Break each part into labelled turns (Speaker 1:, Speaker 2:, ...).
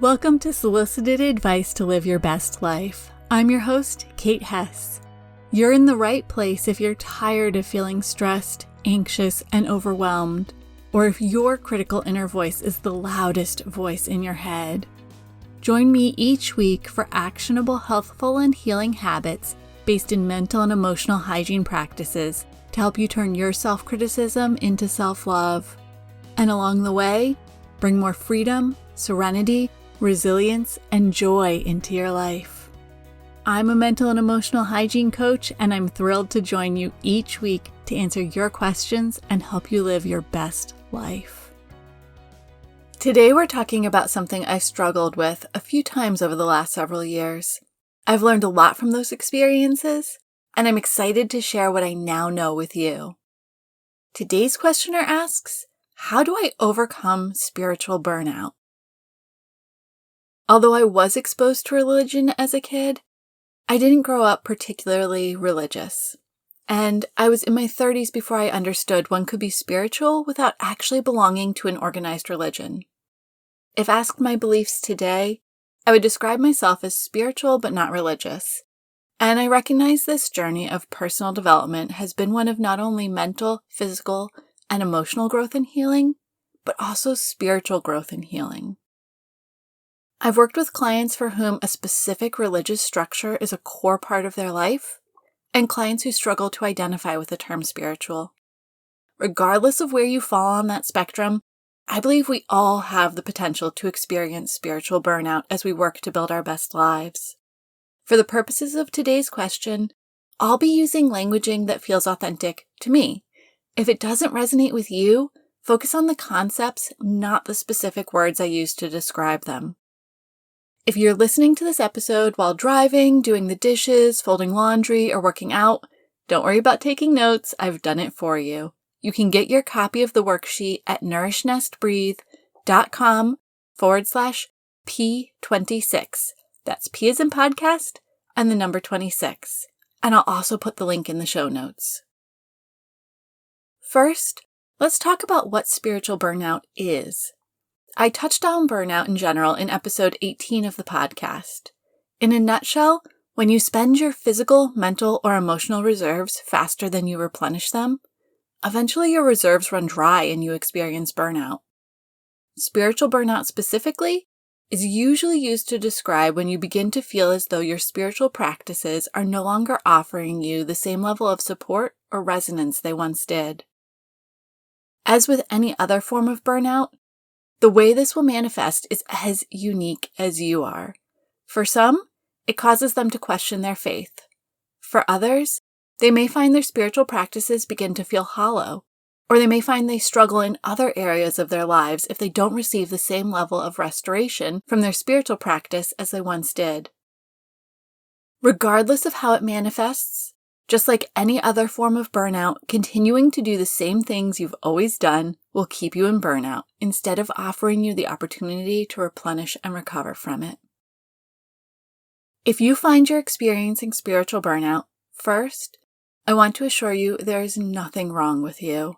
Speaker 1: Welcome to Solicited Advice to Live Your Best Life. I'm your host, Kate Hess. You're in the right place if you're tired of feeling stressed, anxious, and overwhelmed, or if your critical inner voice is the loudest voice in your head. Join me each week for actionable, healthful, and healing habits based in mental and emotional hygiene practices to help you turn your self-criticism into self-love. And along the way, bring more freedom, serenity, resilience, and joy into your life. I'm a mental and emotional hygiene coach, and I'm thrilled to join you each week to answer your questions and help you live your best life. Today we're talking about something I've struggled with a few times over the last several years. I've learned a lot from those experiences, and I'm excited to share what I now know with you. Today's questioner asks, how do I overcome spiritual burnout? Although I was exposed to religion as a kid, I didn't grow up particularly religious. And I was in my 30s before I understood one could be spiritual without actually belonging to an organized religion. If asked my beliefs today, I would describe myself as spiritual but not religious. And I recognize this journey of personal development has been one of not only mental, physical, and emotional growth and healing, but also spiritual growth and healing. I've worked with clients for whom a specific religious structure is a core part of their life, and clients who struggle to identify with the term spiritual. Regardless of where you fall on that spectrum, I believe we all have the potential to experience spiritual burnout as we work to build our best lives. For the purposes of today's question, I'll be using languaging that feels authentic to me. If it doesn't resonate with you, focus on the concepts, not the specific words I use to describe them. If you're listening to this episode while driving, doing the dishes, folding laundry, or working out, don't worry about taking notes. I've done it for you. You can get your copy of the worksheet at nourishnestbreathe.com/P26. That's P as in podcast and the number 26. And I'll also put the link in the show notes. First, let's talk about what spiritual burnout is. I touched on burnout in general in episode 18 of the podcast. In a nutshell, when you spend your physical, mental, or emotional reserves faster than you replenish them, eventually your reserves run dry and you experience burnout. Spiritual burnout specifically is usually used to describe when you begin to feel as though your spiritual practices are no longer offering you the same level of support or resonance they once did. As with any other form of burnout, the way this will manifest is as unique as you are. For some, it causes them to question their faith. For others, they may find their spiritual practices begin to feel hollow, or they may find they struggle in other areas of their lives if they don't receive the same level of restoration from their spiritual practice as they once did. Regardless of how it manifests, just like any other form of burnout, continuing to do the same things you've always done will keep you in burnout instead of offering you the opportunity to replenish and recover from it. If you find you're experiencing spiritual burnout, first, I want to assure you there is nothing wrong with you.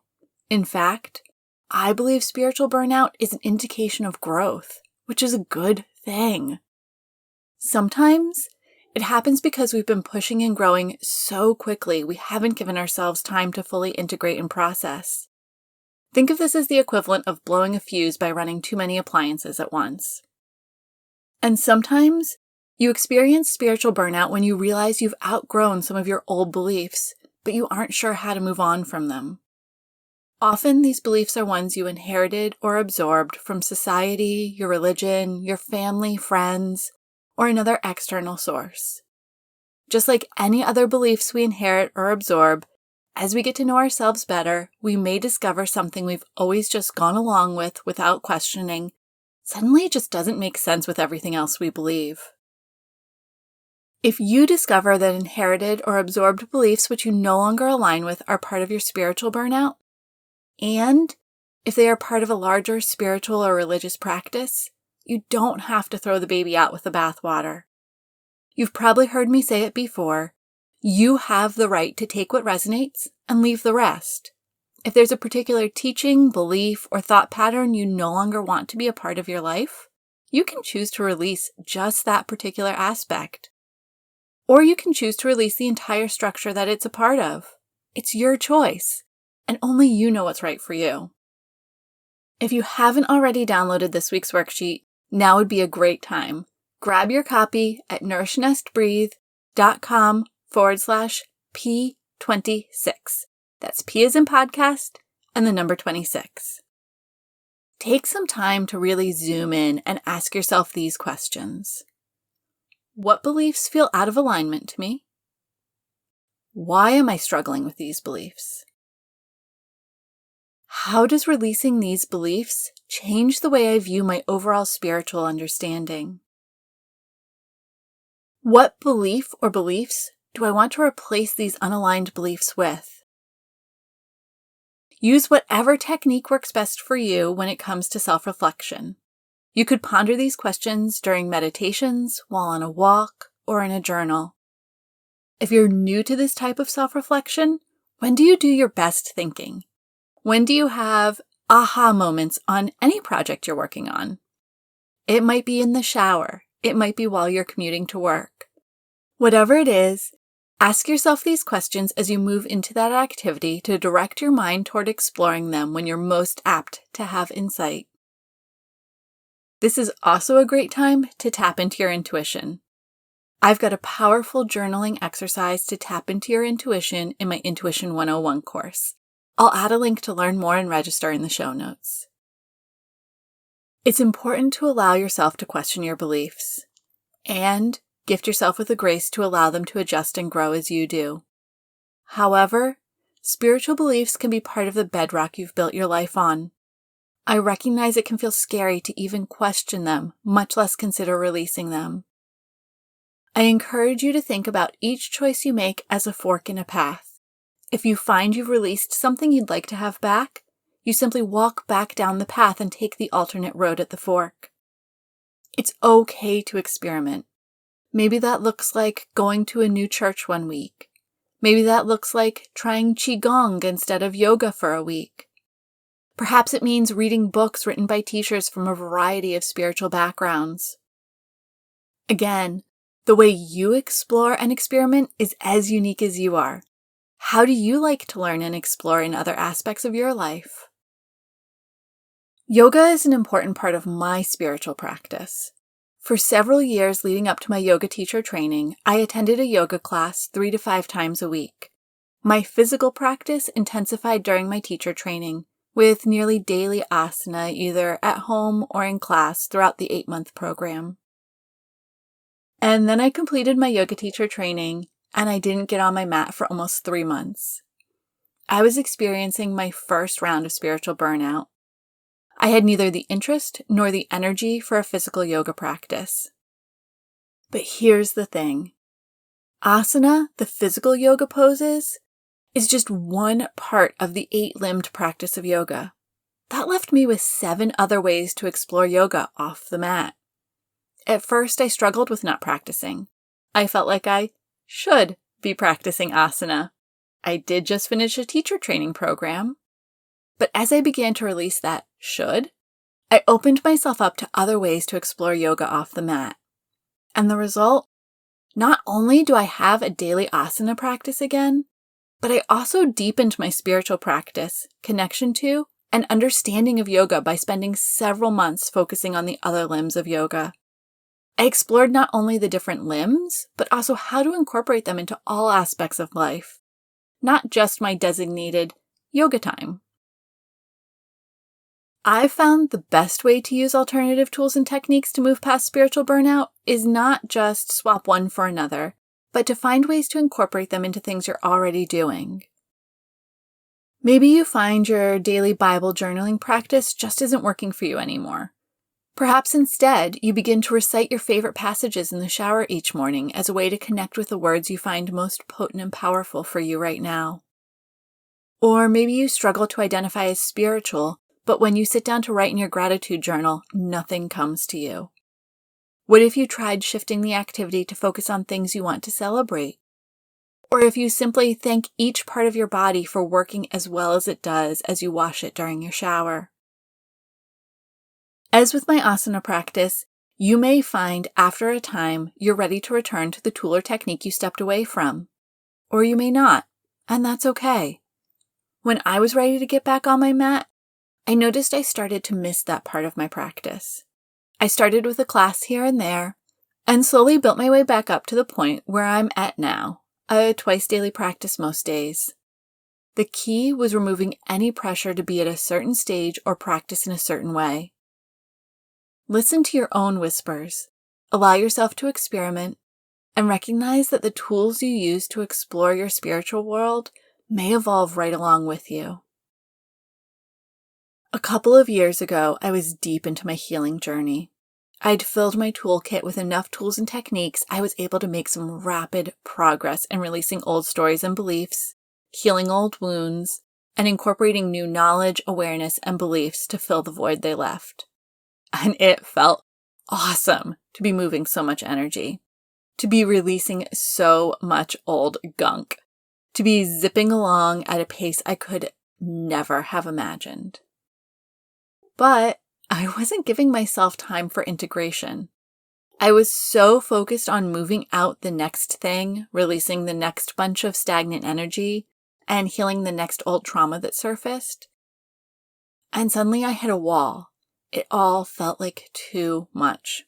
Speaker 1: In fact, I believe spiritual burnout is an indication of growth, which is a good thing. Sometimes, it happens because we've been pushing and growing so quickly we haven't given ourselves time to fully integrate and process. Think of this as the equivalent of blowing a fuse by running too many appliances at once. And sometimes, you experience spiritual burnout when you realize you've outgrown some of your old beliefs, but you aren't sure how to move on from them. Often, these beliefs are ones you inherited or absorbed from society, your religion, your family, friends, or another external source. Just like any other beliefs we inherit or absorb, as we get to know ourselves better, we may discover something we've always just gone along with without questioning. Suddenly it just doesn't make sense with everything else we believe. If you discover that inherited or absorbed beliefs which you no longer align with are part of your spiritual burnout, and if they are part of a larger spiritual or religious practice, you don't have to throw the baby out with the bathwater. You've probably heard me say it before. You have the right to take what resonates and leave the rest. If there's a particular teaching, belief, or thought pattern you no longer want to be a part of your life, you can choose to release just that particular aspect. Or you can choose to release the entire structure that it's a part of. It's your choice, and only you know what's right for you. If you haven't already downloaded this week's worksheet, now would be a great time. Grab your copy at nourishnestbreathe.com/P26. That's P as in podcast and the number 26. Take some time to really zoom in and ask yourself these questions. What beliefs feel out of alignment to me? Why am I struggling with these beliefs? How does releasing these beliefs change the way I view my overall spiritual understanding? What belief or beliefs do I want to replace these unaligned beliefs with? Use whatever technique works best for you when it comes to self-reflection. You could ponder these questions during meditations, while on a walk, or in a journal. If you're new to this type of self-reflection, when do you do your best thinking? When do you have aha moments on any project you're working on? It might be in the shower. It might be while you're commuting to work. Whatever it is, ask yourself these questions as you move into that activity to direct your mind toward exploring them when you're most apt to have insight. This is also a great time to tap into your intuition. I've got a powerful journaling exercise to tap into your intuition in my Intuition 101 course. I'll add a link to learn more and register in the show notes. It's important to allow yourself to question your beliefs and gift yourself with the grace to allow them to adjust and grow as you do. However, spiritual beliefs can be part of the bedrock you've built your life on. I recognize it can feel scary to even question them, much less consider releasing them. I encourage you to think about each choice you make as a fork in a path. If you find you've released something you'd like to have back, you simply walk back down the path and take the alternate road at the fork. It's okay to experiment. Maybe that looks like going to a new church one week. Maybe that looks like trying Qigong instead of yoga for a week. Perhaps it means reading books written by teachers from a variety of spiritual backgrounds. Again, the way you explore and experiment is as unique as you are. How do you like to learn and explore in other aspects of your life? Yoga is an important part of my spiritual practice. For several years leading up to my yoga teacher training, I attended a yoga class 3 to 5 times a week. My physical practice intensified during my teacher training, with nearly daily asana either at home or in class throughout the 8-month program. And then I completed my yoga teacher training, and I didn't get on my mat for almost 3 months. I was experiencing my first round of spiritual burnout. I had neither the interest nor the energy for a physical yoga practice. But here's the thing. Asana, the physical yoga poses, is just one part of the 8-limbed practice of yoga. That left me with 7 other ways to explore yoga off the mat. At first, I struggled with not practicing. I felt like I should be practicing asana. I did just finish a teacher training program. But as I began to release that should, I opened myself up to other ways to explore yoga off the mat. And the result? Not only do I have a daily asana practice again, but I also deepened my spiritual practice, connection to, and understanding of yoga by spending several months focusing on the other limbs of yoga. I explored not only the different limbs, but also how to incorporate them into all aspects of life, not just my designated yoga time. I've found the best way to use alternative tools and techniques to move past spiritual burnout is not just swap one for another, but to find ways to incorporate them into things you're already doing. Maybe you find your daily Bible journaling practice just isn't working for you anymore. Perhaps instead, you begin to recite your favorite passages in the shower each morning as a way to connect with the words you find most potent and powerful for you right now. Or maybe you struggle to identify as spiritual, but when you sit down to write in your gratitude journal, nothing comes to you. What if you tried shifting the activity to focus on things you want to celebrate? Or if you simply thank each part of your body for working as well as it does as you wash it during your shower? As with my asana practice, You may find after a time you're ready to return to the tool or technique you stepped away from. Or you may not, and that's okay. When I was ready to get back on my mat, I noticed I started to miss that part of my practice. I started with a class here and there, and slowly built my way back up to the point where I'm at now, a twice daily practice most days. The key was removing any pressure to be at a certain stage or practice in a certain way. Listen to your own whispers, allow yourself to experiment, and recognize that the tools you use to explore your spiritual world may evolve right along with you. A couple of years ago, I was deep into my healing journey. I'd filled my toolkit with enough tools and techniques I was able to make some rapid progress in releasing old stories and beliefs, healing old wounds, and incorporating new knowledge, awareness, and beliefs to fill the void they left. And it felt awesome to be moving so much energy, to be releasing so much old gunk, to be zipping along at a pace I could never have imagined. But I wasn't giving myself time for integration. I was so focused on moving out the next thing, releasing the next bunch of stagnant energy, and healing the next old trauma that surfaced. And suddenly I hit a wall. It all felt like too much.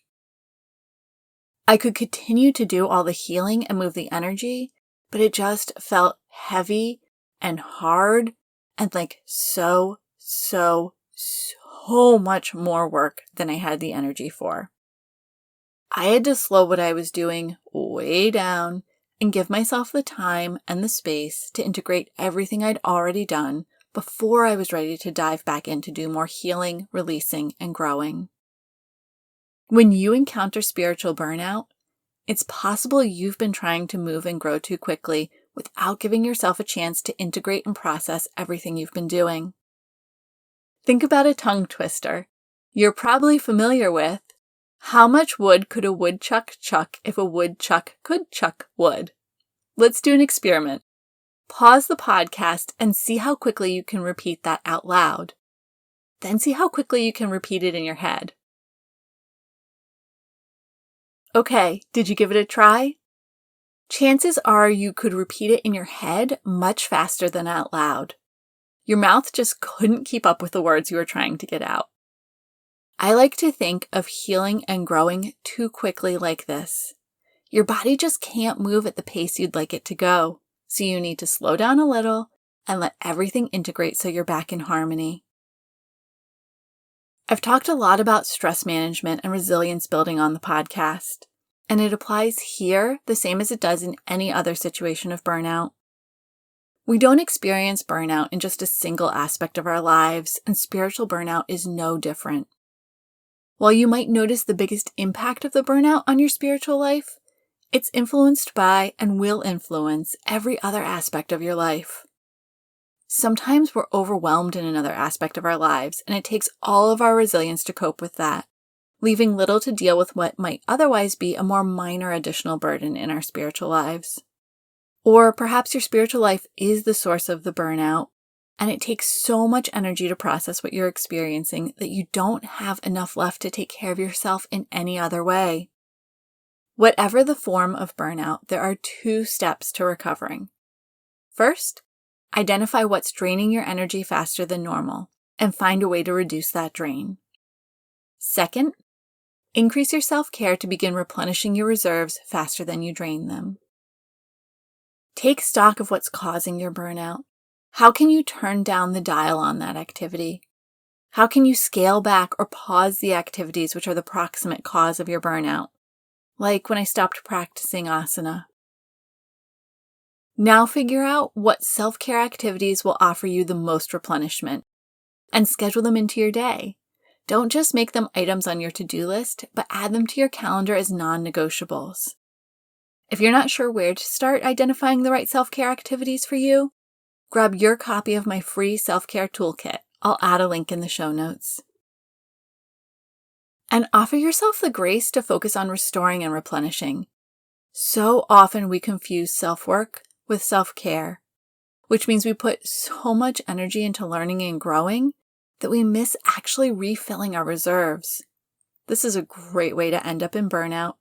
Speaker 1: I could continue to do all the healing and move the energy, but it just felt heavy and hard and like so much more work than I had the energy for. I had to slow what I was doing way down and give myself the time and the space to integrate everything I'd already done before I was ready to dive back in to do more healing, releasing, and growing. When you encounter spiritual burnout, it's possible you've been trying to move and grow too quickly without giving yourself a chance to integrate and process everything you've been doing. Think about a tongue twister. You're probably familiar with, how much wood could a woodchuck chuck if a woodchuck could chuck wood? Let's do an experiment. Pause the podcast and see how quickly you can repeat that out loud. Then see how quickly you can repeat it in your head. Okay, did you give it a try? Chances are you could repeat it in your head much faster than out loud. Your mouth just couldn't keep up with the words you were trying to get out. I like to think of healing and growing too quickly like this. Your body just can't move at the pace you'd like it to go, so you need to slow down a little and let everything integrate so you're back in harmony. I've talked a lot about stress management and resilience building on the podcast, and it applies here the same as it does in any other situation of burnout. We don't experience burnout in just a single aspect of our lives, and spiritual burnout is no different. While you might notice the biggest impact of the burnout on your spiritual life, it's influenced by and will influence every other aspect of your life. Sometimes we're overwhelmed in another aspect of our lives, and it takes all of our resilience to cope with that, leaving little to deal with what might otherwise be a more minor additional burden in our spiritual lives. Or perhaps your spiritual life is the source of the burnout, and it takes so much energy to process what you're experiencing that you don't have enough left to take care of yourself in any other way. Whatever the form of burnout, there are 2 steps to recovering. First, identify what's draining your energy faster than normal and find a way to reduce that drain. Second, increase your self-care to begin replenishing your reserves faster than you drain them. Take stock of what's causing your burnout. How can you turn down the dial on that activity? How can you scale back or pause the activities which are the proximate cause of your burnout? Like when I stopped practicing asana. Now figure out what self-care activities will offer you the most replenishment and schedule them into your day. Don't just make them items on your to-do list, but add them to your calendar as non-negotiables. If you're not sure where to start identifying the right self-care activities for you, grab your copy of my free self-care toolkit. I'll add a link in the show notes. And offer yourself the grace to focus on restoring and replenishing. So often we confuse self-work with self-care, which means we put so much energy into learning and growing that we miss actually refilling our reserves. This is a great way to end up in burnout,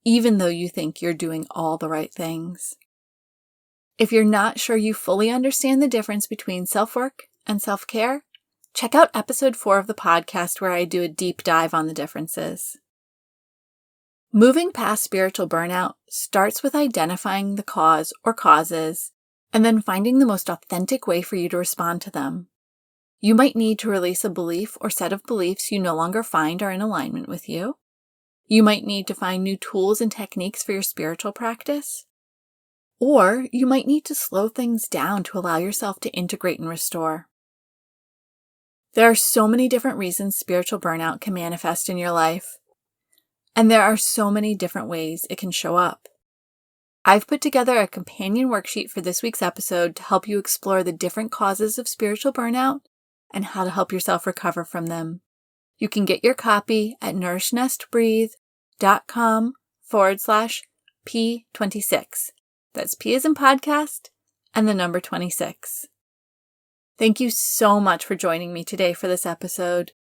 Speaker 1: even though you think you're doing all the right things. If you're not sure you fully understand the difference between self-work and self-care, check out episode 4 of the podcast where I do a deep dive on the differences. Moving past spiritual burnout starts with identifying the cause or causes and then finding the most authentic way for you to respond to them. You might need to release a belief or set of beliefs you no longer find are in alignment with you. You might need to find new tools and techniques for your spiritual practice. Or you might need to slow things down to allow yourself to integrate and restore. There are so many different reasons spiritual burnout can manifest in your life. And there are so many different ways it can show up. I've put together a companion worksheet for this week's episode to help you explore the different causes of spiritual burnout and how to help yourself recover from them. You can get your copy at nourishNestBreathe.com/P26. That's P as in podcast and the number 26. Thank you so much for joining me today for this episode.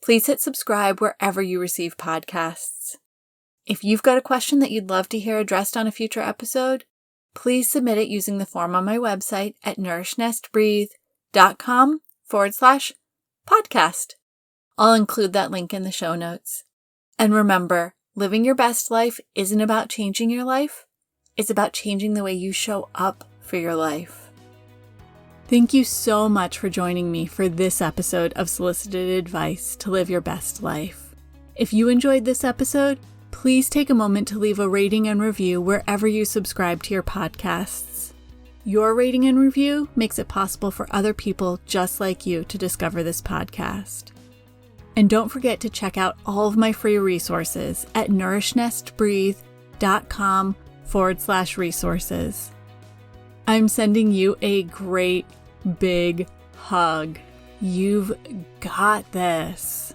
Speaker 1: Please hit subscribe wherever you receive podcasts. If you've got a question that you'd love to hear addressed on a future episode, please submit it using the form on my website at nourishNestBreathe.com/podcast. I'll include that link in the show notes. And remember, living your best life isn't about changing your life. It's about changing the way you show up for your life. Thank you so much for joining me for this episode of Solicited Advice to Live Your Best Life. If you enjoyed this episode, please take a moment to leave a rating and review wherever you subscribe to your podcasts. Your rating and review makes it possible for other people just like you to discover this podcast. And don't forget to check out all of my free resources at nourishNestBreathe.com/resources. I'm sending you a great big hug. You've got this.